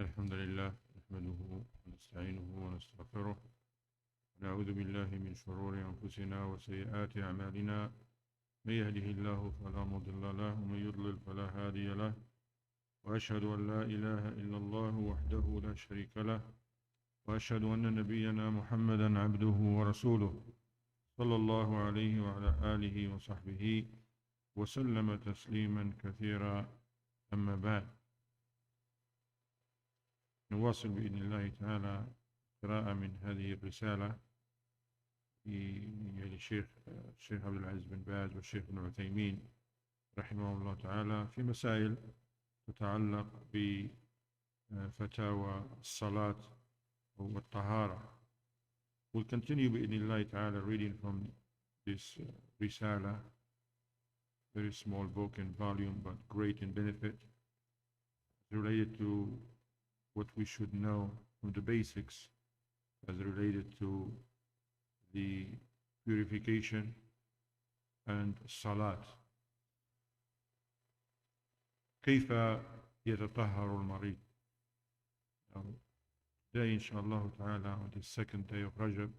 الحمد لله نحمده ونستعينه ونستغفره ونعوذ بالله من شرور أنفسنا وسيئات أعمالنا من يهده الله فلا مضل له ومن يضلل فلا هادي له وأشهد أن لا إله إلا الله وحده لا شريك له وأشهد أن نبينا محمدا عبده ورسوله صلى الله عليه وعلى آله وصحبه وسلم تسليما كثيرا أما بعد نواصل بإذن الله تعالى قراءة من هذه الرسالة الشيخ عبد العزيز بن باز والشيخ ابن عثيمين رحمه الله تعالى في مسائل تتعلق بفتاوى الصلاة والطهارة. We'll continue بإذن الله تعالى reading from this risala, very small book in volume but great in benefit, related to what we should know from the basics as related to the purification and salat. كيف يتطهر المريض. Today, inshallah ta'ala, on the second day of Rajab of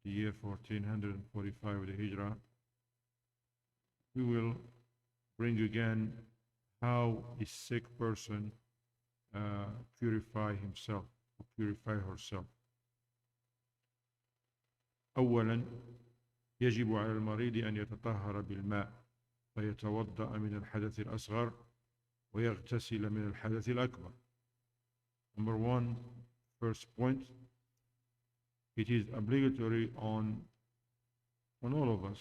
the year 1445 of the Hijrah, we will bring again how a sick person purify himself or purify herself. أولا يجب على المريض أن يتطهر بالماء فيتوضأ من الحدث الأصغر ويغتسل من الحدث الأكبر. Number one, first point, it is obligatory on all of us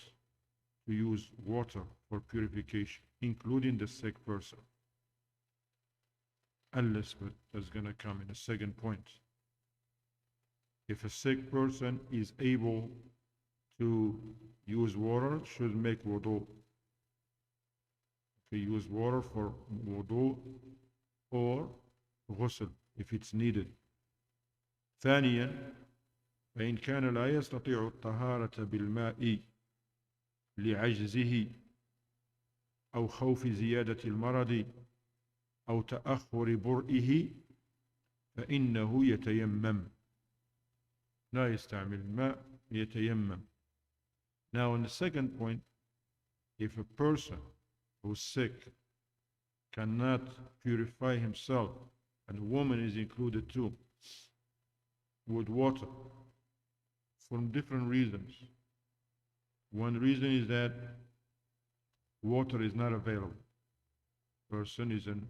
to use water for purification, including the sick person. Unless, but that's going to come in a second point. If a sick person is able to use water, should make wudu. If he use water for wudu or ghusl, if it's needed. ثانيا فإن كان لا يستطيع الطهارة بالماء لعجزه أو خوف زيادة المرض أو تأخر برئه فإنه يتيمم. لا يستعمل الماء، يتيمم. Now on the second point, if a person who's sick cannot purify himself, and a woman is included too, with water for different reasons. One reason is that water is not available. Person is in an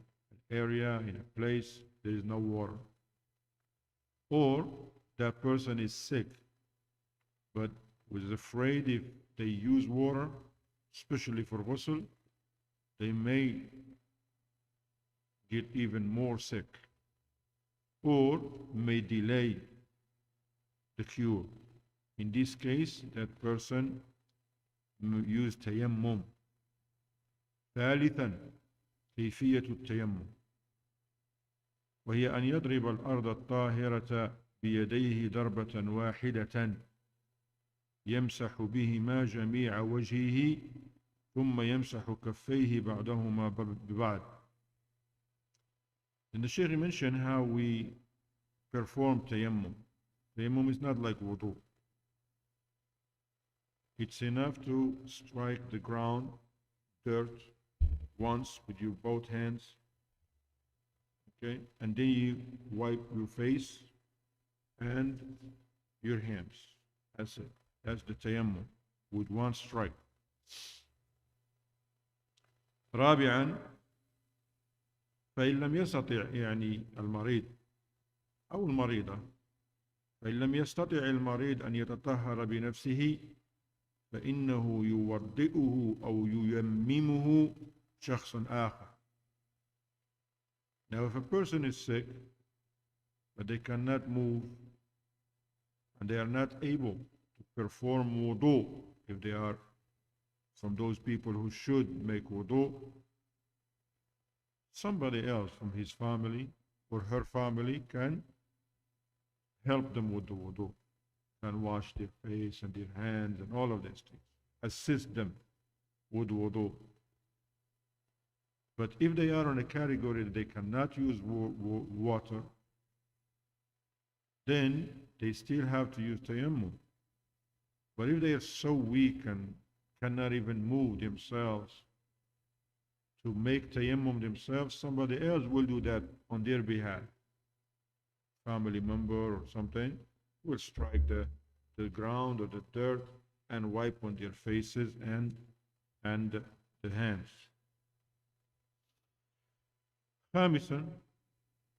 area, in a place, there is no water. Or that person is sick, but was afraid if they use water, especially for ghusl, they may get even more sick, or may delay the cure. In this case, that person use tayammum. ثالثا كيفية التيمم وهي أن يضرب الأرض الطاهرة بيديه ضربة واحدة يمسح بهما جميع وجهه ثم يمسح كفيه بعضهما ببعض. And the Sheikh mentioned how we perform tayammum. Tayammum is not like wudu. It's enough to strike the ground, dirt, once with your both hands, okay, and then you wipe your face and your hands. That's it. That's the tayammum with one strike. رابعا فإن لم يستطع يعني المريض أو المريضة فإن لم يستطع المريض أن يتطهر بنفسه فإنه يوضئه أو ييممه شخص آخر. Now if a person is sick but they cannot move and they are not able to perform wudu, if they are from those people who should make wudu, somebody else from his family or her family can help them with the wudu, can wash their face and their hands and all of these things, assist them with wudu. But if they are in a category that they cannot use water, then they still have to use tayammum. But if they are so weak and cannot even move themselves to make tayammum themselves, somebody else will do that on their behalf. Family member or something will strike the ground or the dirt and wipe on their faces and the hands. خامسا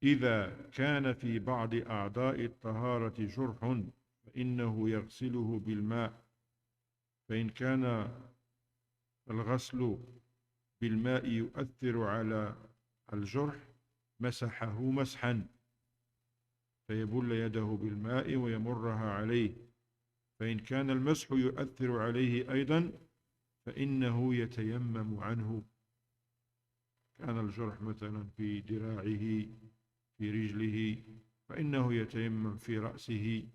إذا كان في بعض أعضاء الطهارة جرح فإنه يغسله بالماء فإن كان الغسل بالماء يؤثر على الجرح مسحه مسحا فيبل يده بالماء ويمرها عليه فإن كان المسح يؤثر عليه أيضا فإنه يتيمم عنه. كان الجرح مثلا في ذراعه في رجله فإنه يتيمم في رأسه.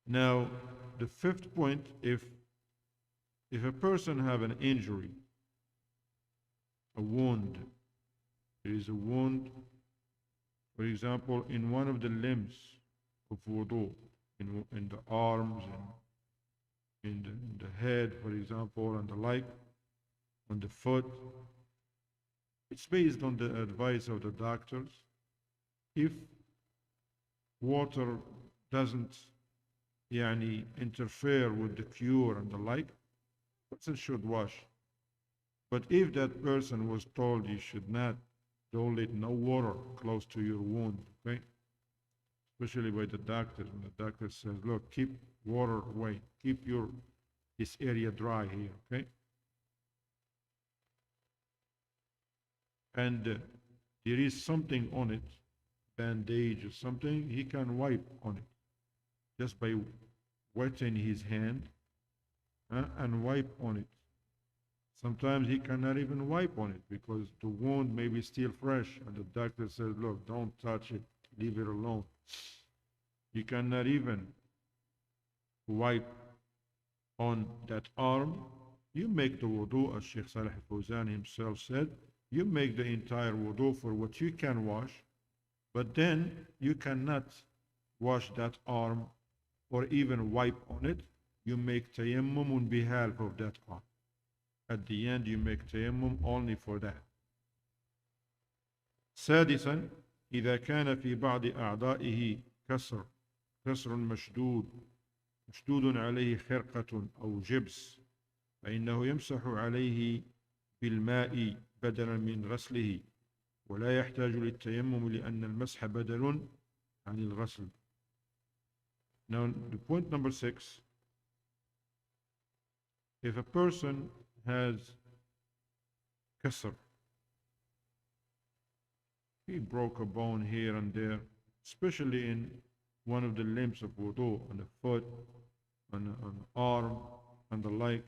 Now the fifth point, if a person have an injury, a wound, there is a wound, for example, in one of the limbs of wudu, in the arms and in the head, for example, and the like, on the foot. It's based on the advice of the doctors. If water doesn't interfere with the cure and the like, person should wash. But if that person was told you should not, don't let no water close to your wound, okay? Especially by the doctors, when the doctor says, look, keep water away, keep this area dry here, okay? And there is something on it, bandage or something, he can wipe on it just by wetting his hand and wipe on it. Sometimes he cannot even wipe on it because the wound may be still fresh, and the doctor says, look, don't touch it, leave it alone. You cannot even wipe on that arm. You make the wudu, as Sheikh Salih Fawzan himself said, you make the entire wudu for what you can wash, but then you cannot wash that arm or even wipe on it. You make tayammum on behalf of that arm. At the end, you make tayammum only for that. سادسا إذا كان في بعض أعضائه كسر مشدود عليه خرقة أو جبس فإنه يمسح عليه بالماء بدلا من غسله ولا يحتاج للتيمم لأن المسح بدل عن الغسل. Now, the point number 6, if a person has kasr, he broke a bone here and there, especially in one of the limbs of wudu, on the foot, on the arm, and the like,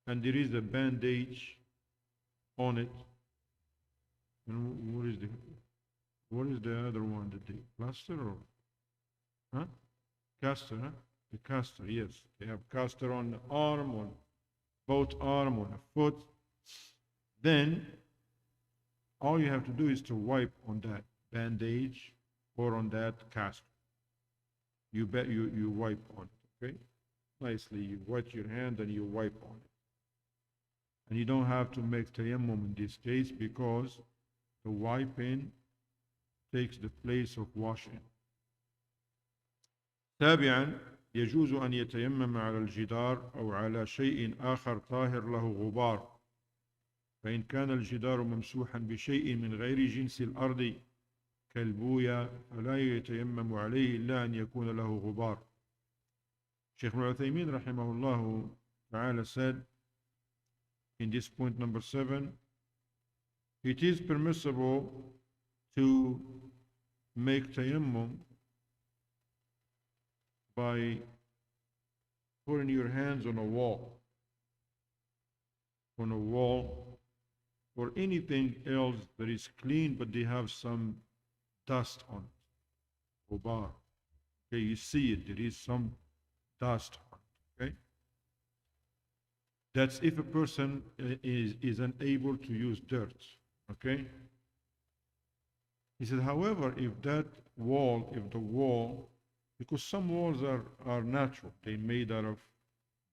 and there is a bandage on it. And what is the other one? The plaster or caster? The caster, yes. They have caster on the arm, on both arm, on the foot. Then all you have to do is to wipe on that bandage or on that caster. You wipe on it, okay? Nicely, you wet your hand and you wipe on it. And you don't have to make tayammum in this case because the wiping takes the place of washing. سابعا يجوز أن يتيمم على الجدار أو على شيء آخر طاهر له غبار فإن كان الجدار ممسوحا بشيء من غير جنس الأرض كالبويا فلا يتيمم عليه إلا أن يكون له غبار. Sheikh Al-Uthaymin rahimahullah ta'ala said in this point number 7, it is permissible to make tayammum by putting your hands on a wall or anything else that is clean but they have some dust on it. Ghubar. Okay, you see it, there is some dust on it. Okay? That's if a person is unable to use dirt. Okay? He said, however, if the wall, because some walls are natural, they're made out of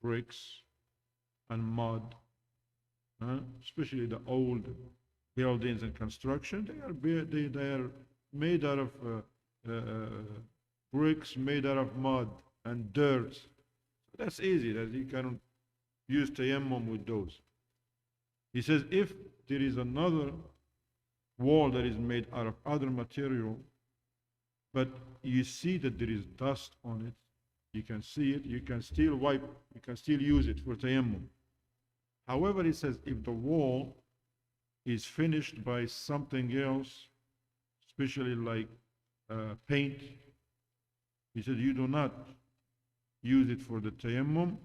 bricks and mud, especially the old buildings and construction, they are made out of bricks, made out of mud and dirt. That's easy, that you can use tayammum with those. He says, if there is another wall that is made out of other material, but you see that there is dust on it, you can see it, you can still wipe, you can still use it for tayammum. However, he says, if the wall is finished by something else, especially like paint, he said, you do not use it for the tayammum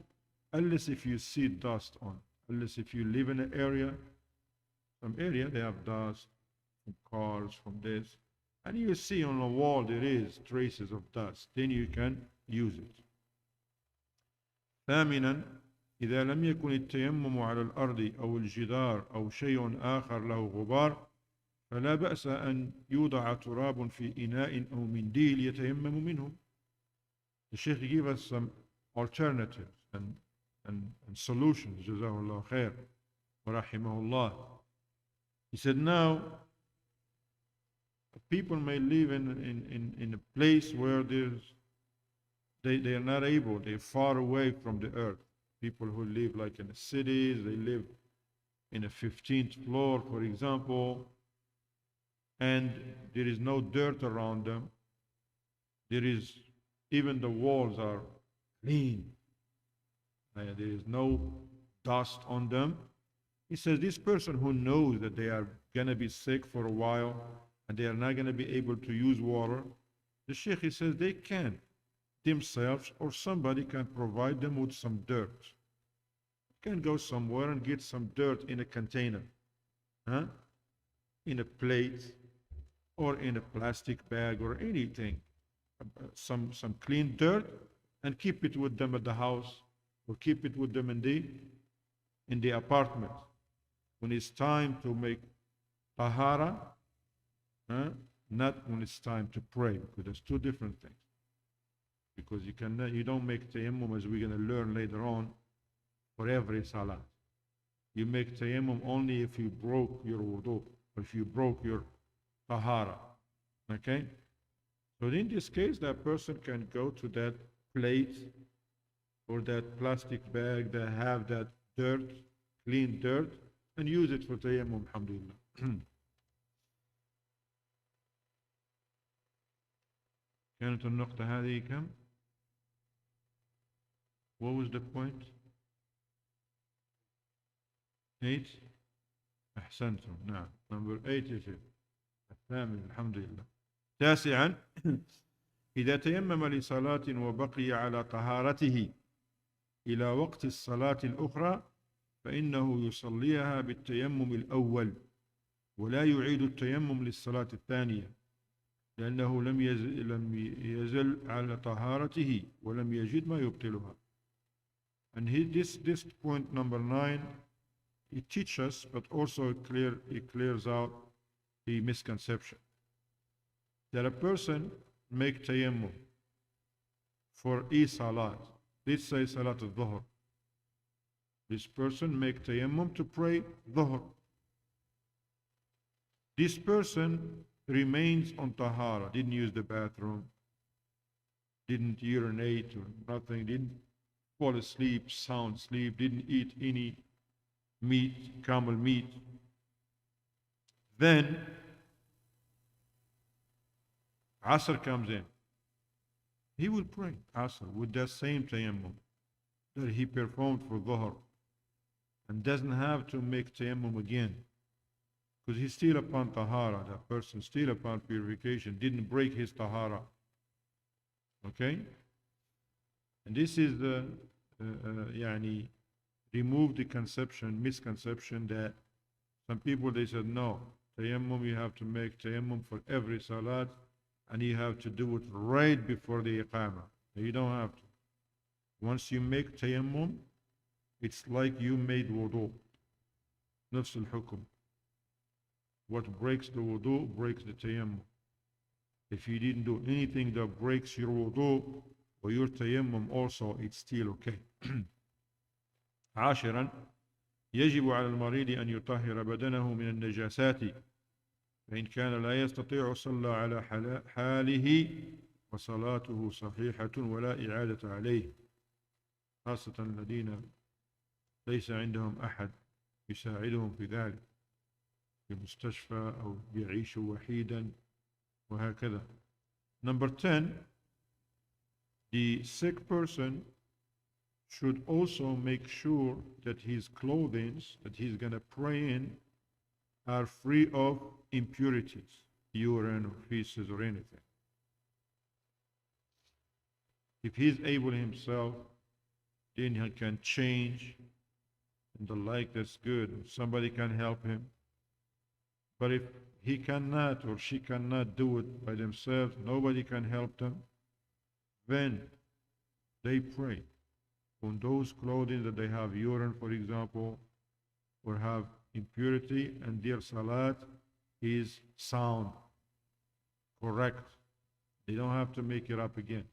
unless if you see dust on it. Unless if you live in an area, some area they have dust from cars, from this, and you see on the wall there is traces of dust, then you can use it. ثامنا إذا لم يكن التيمم على الأرض أو الجدار أو شيء آخر له غبار فلا بأس أن يوضع تراب في إناء أو منديل يتيمم منه. The Sheikh gave us some alternatives and solutions. جزاه الله خير ورحمه الله. He said, now people may live in a place where they are not able, they're far away from the earth. People who live like in the cities, they live in a 15th floor, for example, and there is no dirt around them. There is, even the walls are clean. There is no dust on them. He says this person who knows that they are going to be sick for a while and they are not going to be able to use water, the Sheikh, he says they can themselves, or somebody can provide them with some dirt. You can go somewhere and get some dirt in a container, in a plate or in a plastic bag or anything, some clean dirt, and keep it with them at the house or keep it with them in the apartment. When it's time to make tahara, not when it's time to pray, because there's two different things. Because you don't make tayammum, as we're going to learn later on, for every salah. You make tayammum only if you broke your wudu, or if you broke your tahara. Okay? So in this case, that person can go to that plate or that plastic bag that have that dirt, clean dirt, and use it for tayammum, alhamdulillah. كانت النقطة هذه كم؟ What was the point? 8. أحسنتم. نعم. Number 8 is it. الثامن الحمد لله. تاسعا إذا تيمم لصلاة وبقي على طهارته إلى وقت الصلاة الأخرى فإنه يصليها بالتيمم الأول ولا يعيد التيمم للصلاة الثانية لأنه لم يزل على طهارته ولم يجد ما يبطلها. And this point number 9, it teaches us, but also it clears out the misconception that a person make tayammum for a salat. Let's say salat al-dhuhr. This person make tayammum to pray dhuhr. This person remains on tahara, didn't use the bathroom, didn't urinate or nothing, didn't fall asleep, sound sleep, didn't eat any meat, camel meat. Then Asr comes in. He will pray Asr with that same tayammum that he performed for Dhuhr, and doesn't have to make tayammum again, because he's still upon tahara. That person still upon purification, didn't break his tahara. Okay? And this is the remove the misconception that some people, they said, no, tayammum, you have to make tayammum for every salat, and you have to do it right before the iqamah. You don't have to. Once you make tayammum, It's like you made wudu. نفس الحكم. What breaks the wudu breaks the tayammum. If you didn't do anything that breaks your wudu or your tayammum also, it's still okay. 10. يجب على المريض أن يطهر بدنه من النجاسات فإن كان لا يستطيع صلى على حاله وصلاته صحيحة ولا إعادة عليه، خاصة الذين ليس عندهم أحد يساعدهم في ذلك في المستشفى أو يعيشوا وحيدا وهكذا. Number 10, the sick person should also make sure that his clothing that he's going to pray in are free of impurities, urine or feces or anything. If he's able himself, then he can change and the like, that's good. Somebody can help him. But if he cannot or she cannot do it by themselves, nobody can help them, then they pray on those clothing that they have urine, for example, or have impurity, and their salat is sound, correct. They don't have to make it up again.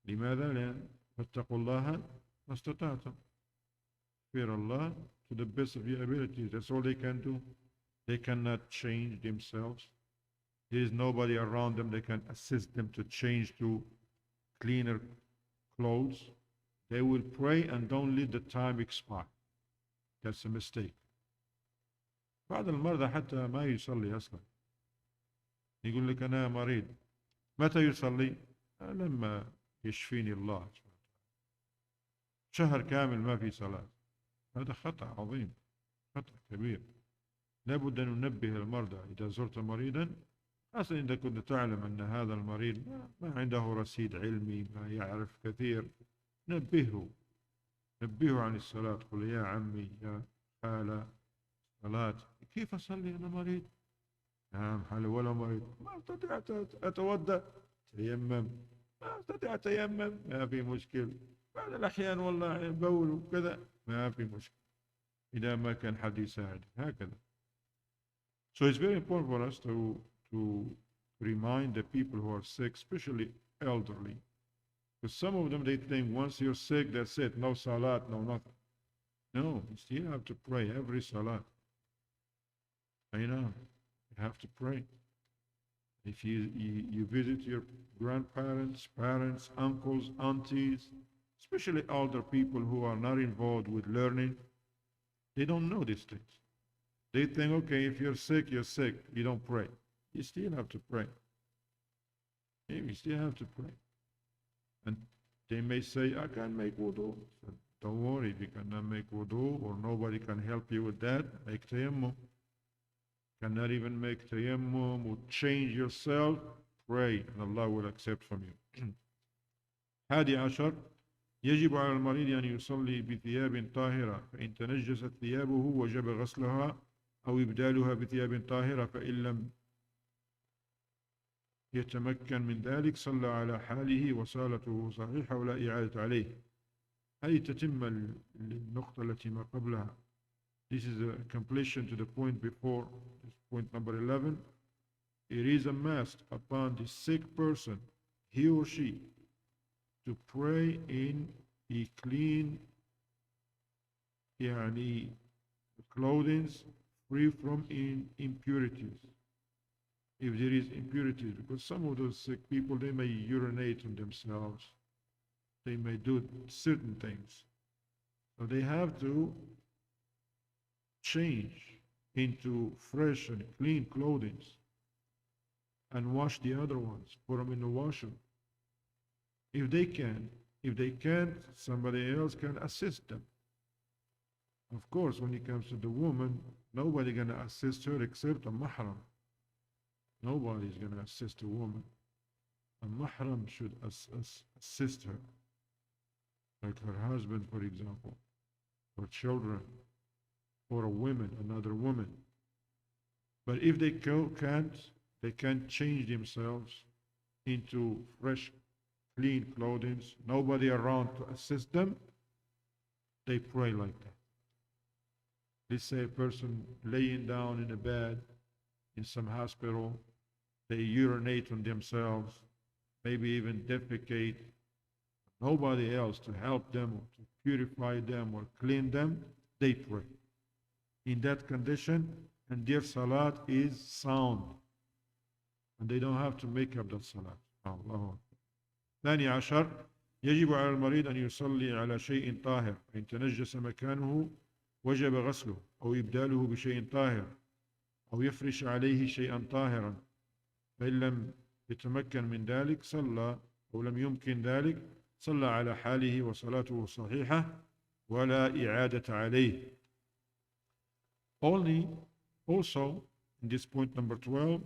لماذا؟ لأن فاتقوا الله ما استطعتم. Fear Allah to the best of your abilities. That's all they can do. They cannot change themselves. There is nobody around them that can assist them to change to cleaner clothes. They will pray and don't let the time expire. That's a mistake. بعض المرضى حتى ما يصلي أصلا. يقول لك أنا مريض. متى يصلي؟ لما يشفيني الله. شهر كامل ما في صلاة. هذا خطأ عظيم، خطأ كبير. لابد أن ننبه المرضى إذا زرت مريضا، أصلا إذا كنت تعلم أن هذا المريض ما عنده رصيد علمي، ما يعرف كثير، نبهه عن الصلاة. قل يا عمي يا خالة صلاة. كيف أصلي أنا مريض؟ نعم حالي ولا مريض، ما أستطيع أتودع، تيمم، ما أستطيع أتيمم، ما في مشكل. بعض الأحيان والله بول وكذا، ما في مشكل إذا ما كان حد يساعد. هكذا. So it's very important for us to remind the people who are sick, especially elderly, because some of them, they think once you're sick, that's it, no salat, no nothing. No, you still have to pray every salat. I know, you have to pray. If you visit your grandparents, parents, uncles, aunties, especially older people who are not involved with learning, they don't know these things. They think, okay, if you're sick, you don't pray. You still have to pray. You still have to pray. And they may say, I can't make wudu. So don't worry, if you cannot make wudu or nobody can help you with that, make tayammum. Cannot even make tayammum or change yourself, pray and Allah will accept from you. 11. يجب على المريض أن يصلي بثياب طاهرة فإن تنجست ثيابه وجب غسلها أو إبدالها بثياب طاهرة فإن لم يتمكن من ذلك صلى على حاله وصلاته صحيحة ولا إعادة عليه. هذه تتم النقطة التي ما قبلها. This is a completion to the point before, point number 11. It is a must upon the sick person, he or she, to pray in a clean clothing free from impurities. If there is impurities, because some of those sick people, they may urinate on themselves, they may do certain things, so they have to change into fresh and clean clothing and wash the other ones, put them in the washer. If they can. If they can't, somebody else can assist them. Of course, when it comes to the woman, nobody's going to assist her except a mahram. Nobody's going to assist a woman. A mahram should assist her, like her husband, for example, or children, or a woman, another woman. But if they can't, they can't change themselves into fresh, clean clothing, nobody around to assist them, they pray like that. Let's say a person laying down in a bed in some hospital, they urinate on themselves, maybe even defecate, nobody else to help them or to purify them or clean them, they pray. In that condition, and their salat is sound, and they don't have to make up that salat. الله أكبر. ثاني عشر يجب على المريض أن يصلي على شيء طاهر، فإن تنجس مكانه وجب غسله أو إبداله بشيء طاهر أو يفرش عليه شيئا طاهرا، فإن لم يتمكن من ذلك صلى، أو لم يمكن ذلك صلى على حاله وصلاته صحيحة ولا إعادة عليه. Also, in this point number 12,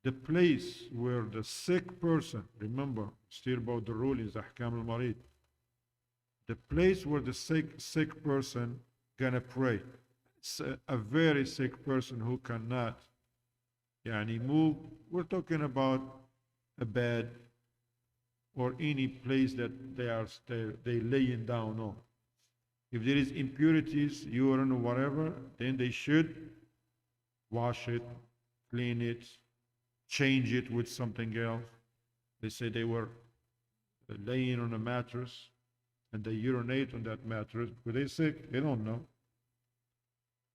the place where the sick person, remember, still about the rulings, أحكام المريض, the place where the sick person gonna pray. It's a very sick person who cannot move. We're talking about a bed or any place that they laying down on. If there is impurities, urine or whatever, then they should wash it, clean it, change it with something else. They say they were laying on a mattress and they urinate on that mattress because they're sick, they don't know.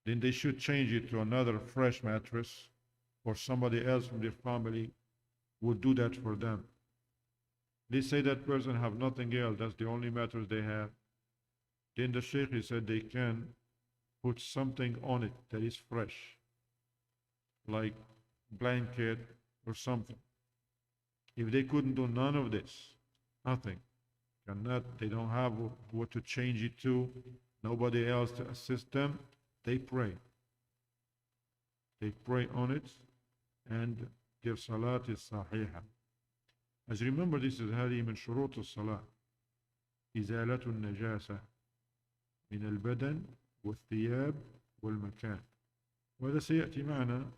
Then they should change it to another fresh mattress, or somebody else from their family would do that for them. They say that person have nothing else, that's the only mattress they have. Then the Sheikh, he said they can put something on it that is fresh, like blanket or something. If they couldn't do none of this, nothing, they don't have what to change it to, nobody else to assist them, they pray. They pray on it, and their salat is sahiha. As remember, this is هذه من شروط الصلاة إزالة النجاسة من البدن والثياب والمكان. وهذا سيأتي معنا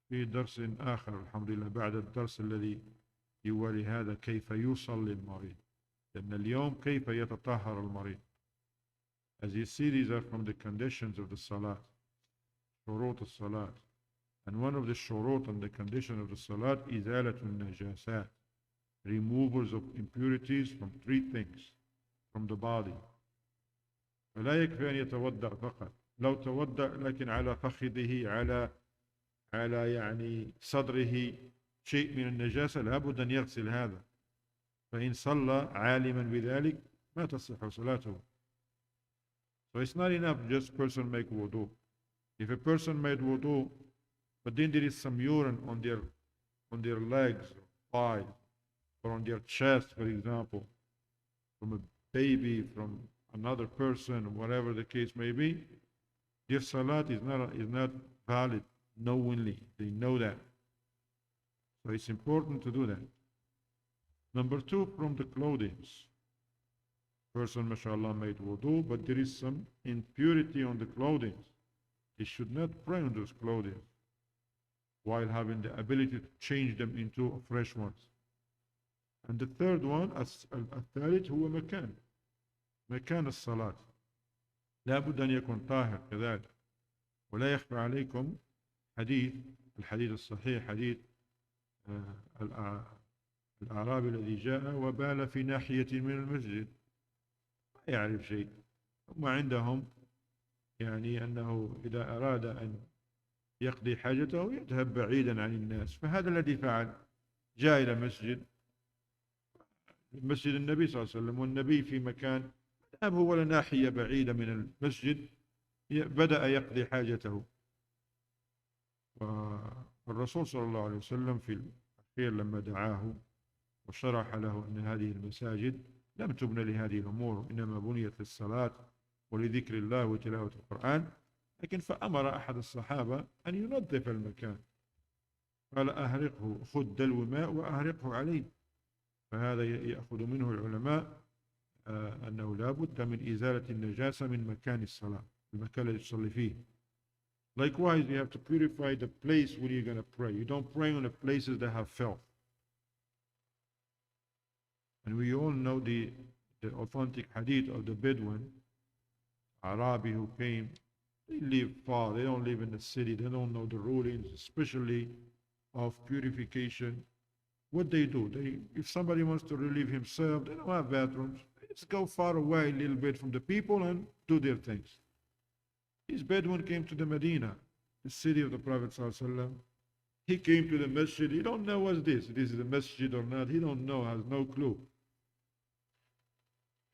في درس آخر الحمد لله بعد الدرس الذي يوالي هذا، كيف يصلي المريض، لأن اليوم كيف يتطهر المريض. As you see, these are from the conditions of the salat, شروط الصلاة. And one of the shurut and the condition of the salat is إزالة النجاسات, removals of impurities from three things from the body. فلا يكفي أن يتودع فقط، لو تودع لكن على فخذه على صدره شيء من النجاسة لابد أن يغسل هذا، فإن صلى عالما بذلك ما تصح صلاته. So it's not enough just person make wudu. If a person made wudu, but then there is some urine on their legs, or thighs, or on their chest, for example, from a baby, from another person, whatever the case may be, their salat is not valid knowingly. They know that. So it's important to do that. Number two, from the clothing. Person, mashallah, made wudu, but there is some impurity on the clothing. He should not pray on those clothing while having the ability to change them into fresh ones. And the third one, الثالث هو مكان الصلاة. لابد أن يكون طاهر كذلك. ولا يخفى عليكم الحديث الصحيح، حديث الأعرابي الذي جاء وبال في ناحية من المسجد، ما يعرف شيء. هم عندهم أنه إذا أراد أن يقضي حاجته يذهب بعيدا عن الناس، فهذا الذي فعل، جاء إلى مسجد النبي صلى الله عليه وسلم، والنبي في مكان ذهب هو لناحية بعيدة من المسجد، بدأ يقضي حاجته. والرسول صلى الله عليه وسلم في الأخير لما دعاه وشرح له أن هذه المساجد لم تبنى لهذه الأمور، إنما بنيت للصلاة ولذكر الله وتلاوة القرآن، لكن فأمر أحد الصحابة أن ينظف المكان، قال أهرقه، خذ دلو ماء وأهرقه عليه. فهذا يأخذ منه العلماء أنه لا بد من إزالة النجاسة من مكان الصلاة، المكان الذي تصلي فيه. Likewise, you have to purify the place where you're going to pray. You don't pray on the places that have filth. And we all know the authentic hadith of the Bedouin Arabi who came, they live far, they don't live in the city, they don't know the rulings, especially of purification. What they do, if somebody wants to relieve himself, they don't have bathrooms. They just go far away a little bit from the people and do their things. This Bedouin came to the Medina, the city of the Prophet ﷺ. He came to the masjid. He don't know what's this. This is a masjid or not. He don't know, has no clue.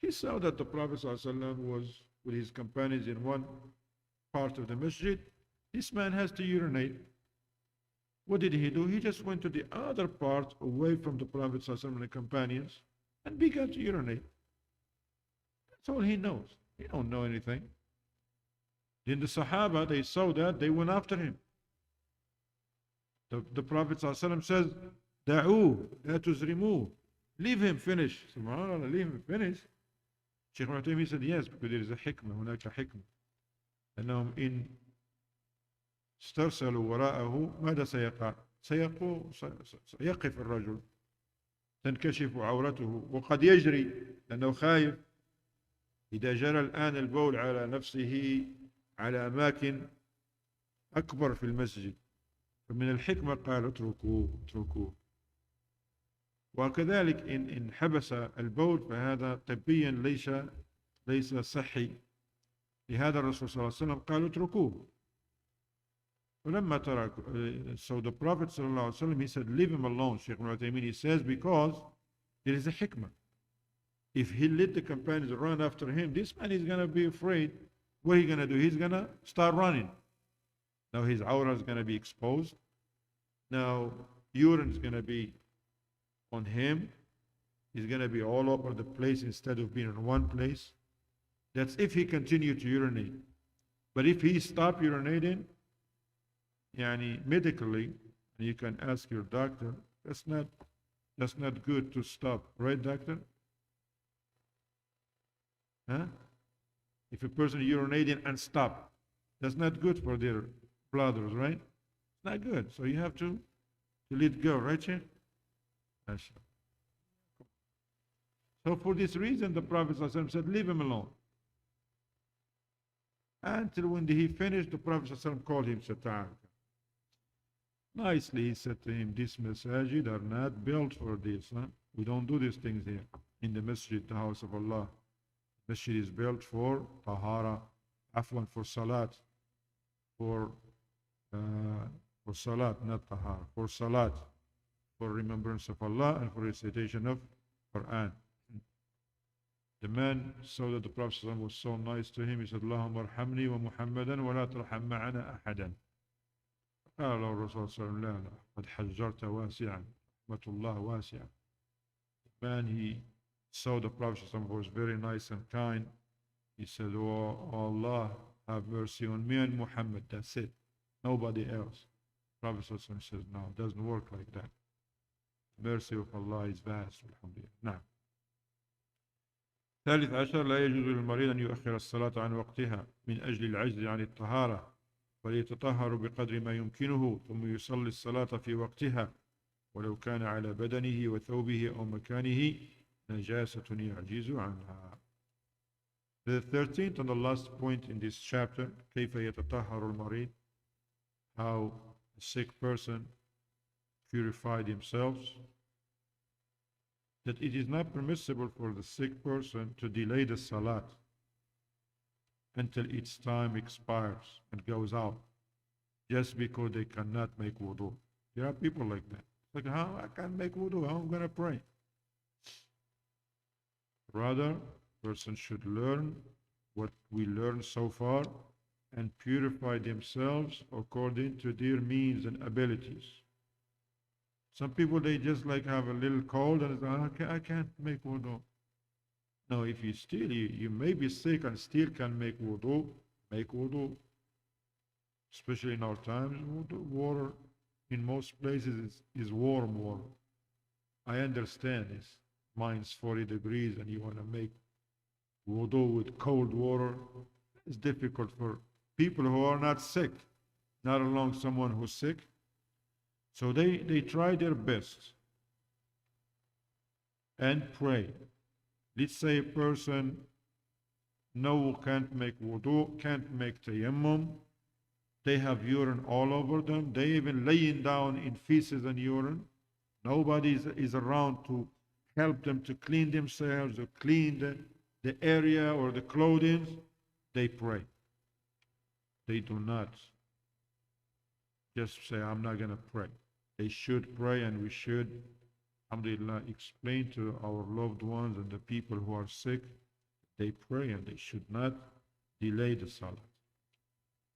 He saw that the Prophet ﷺ was with his companions in one part of the masjid. This man has to urinate. What did he do? He just went to the other part away from the Prophet ﷺ and the companions and began to urinate. That's all he knows. He don't know anything. Then the Sahaba, they saw that, they went after him. The Prophet ﷺ says, Da'u, la tuzrimu. Leave him, finish. SubhanAllah, leave him, finish. Sheikh Mu'taymi said, yes, because there is a hikmah, هناك حكمة. أنهم إن استرسلوا وراءه ماذا سيقع؟ سيقف الرجل، تنكشف عورته، وقد يجري لأنه خايف. إذا جرى الآن البول على نفسه على أماكن أكبر في المسجد، فمن الحكمة قال اتركوه. وكذلك إن حبس البول فهذا طبيا ليس صحي. لهذا الرسول صلى الله عليه وسلم قال اتركوه. ولما ترك, so the Prophet صلى الله عليه وسلم, he said, leave him alone. Sheikh Mu'taymin, he says, because there is a hikmah. If he let the companions run after him, this man is going to be afraid. What is he going to do? He's going to start running. Now his aura is going to be exposed. Now urine is going to be on him. He's going to be all over the place instead of being in one place. That's if he continued to urinate. But if he stopped urinating, medically, you can ask your doctor, that's not good to stop. Right, doctor? Huh? If a person urinating and stop, that's not good for their bladders, right? It's not good. So you have to let go, right, Sheikh? So for this reason, the Prophet ﷺ said, leave him alone. Until when he finished, the Prophet ﷺ called him, said, Ta'al. Nicely, he said to him, these masajid are not built for this. Huh? We don't do these things here in the masjid, the house of Allah. Masjid is built for tahara, afwan, for salat, for salat, not tahara, for salat, for remembrance of Allah and for recitation of Quran. The man saw that the Prophet was so nice to him. He said, Allahumma arhamni wa Muhammadan wa la tarham ma'ana ahadan. قال له الرسول صلى الله عليه وسلم لا قد حجرت واسعا رحمة الله واسعة. The man, he saw the Prophet was very nice and kind. He said, oh Allah, have mercy on me and Muhammad. That's it. Nobody else. The Prophet says, no, it doesn't work like that. The mercy of Allah is vast. Alhamdulillah. نعم. ثالث عشر لا يجوز للمريض أن يؤخر الصلاة عن وقتها من أجل العجز عن الطهارة، وليتطهر بقدر ما يمكنه ثم يصلي الصلاة في وقتها ولو كان على بدنه وثوبه أو مكانه نجاسة يعجز عنها. The 13th and the last point in this chapter, كيف يتطهر المريض, how a sick person purified themselves, that it is not permissible for the sick person to delay the salat until its time expires and goes out, just because they cannot make wudu. There are people like that. Like, how I can't make wudu, how I'm going to pray? Rather, person should learn what we learned so far and purify themselves according to their means and abilities. Some people, they just like have a little cold and say, I can't make wudu. No, if you may be sick and still can make wudu, make wudu. Especially in our times, water in most places is warm water. I understand it's minus 40 degrees and you want to make wudu with cold water. It's difficult for people who are not sick, not along someone who's sick. So they try their best and pray. Let's say a person no, can't make wudu, can't make tayammum. They have urine all over them. They even laying down in feces and urine. Nobody is around to help them to clean themselves or clean the area or the clothing. They pray. They do not just say, I'm not going to pray. They should pray, and we should, alhamdulillah, explain to our loved ones and the people who are sick. They pray and they should not delay the salah.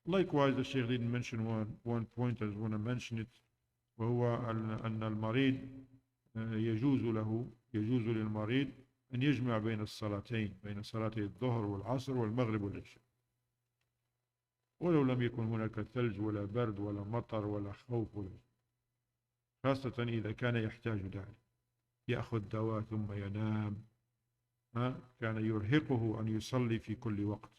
Likewise, the Sheikh didn't mention one point. I just want to mention it. وهو أن المريض يجوز للمريض أن يجمع بين الصلاتين بين صلاتي الظهر والعصر والمغرب والعشاء ولو لم يكن هناك ثلج ولا برد ولا مطر ولا خوف خاصة إذا كان يحتاج ذلك يأخذ دواء ثم ينام كان يرهقه أن يصلي في كل وقت.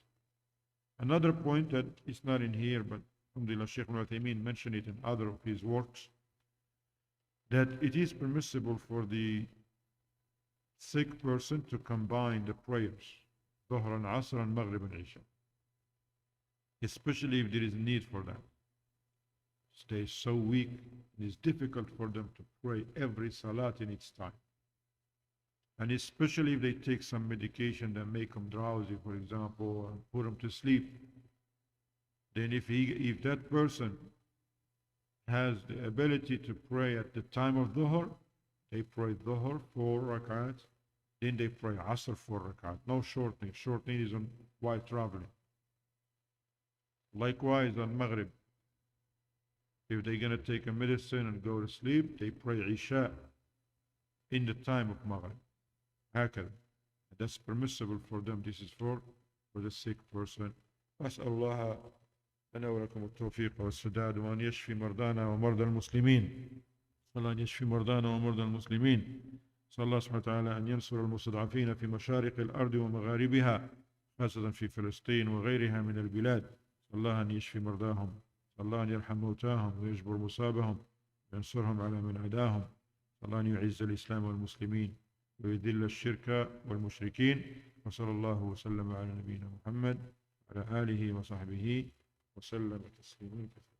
Another point that is not in here, but alhamdulillah, Sheikh Ibn Uthaymeen mentioned it in other of his works, that it is permissible for the sick person to combine the prayers, Dhuhr and Asr and Maghrib and Isha, especially if there is need for that. They are so weak, it is difficult for them to pray every salat in its time. And especially if they take some medication that make them drowsy, for example, and put them to sleep, then if that person has the ability to pray at the time of Dhuhr, they pray Dhuhr 4 rak'at, then they pray Asr 4 rak'at. No shortening. Shortening is on while traveling. Likewise on Maghrib, if they're going to take a medicine and go to sleep, they pray Isha in the time of Maghrib. هكذا. That's permissible for them. This is for the sick person. أسأل الله لنا ولكم التوفيق والسداد وأن يشفي مرضانا ومرضى المسلمين. الله أن يشفي مرضانا ومرضى المسلمين. صلى الله سبحانه وتعالى أن ينصر المستضعفين في مشارق الأرض ومغاربها خاصة في فلسطين وغيرها من البلاد. الله أن يشفي مرضاهم. الله أن يرحم موتاهم ويجبر مصابهم وينصرهم على من عداهم. الله أن يعز الإسلام والمسلمين ويذل الشرك والمشركين. وصلى الله وسلم على نبينا محمد وعلى آله وصحبه وسلم تسليما كثيرا.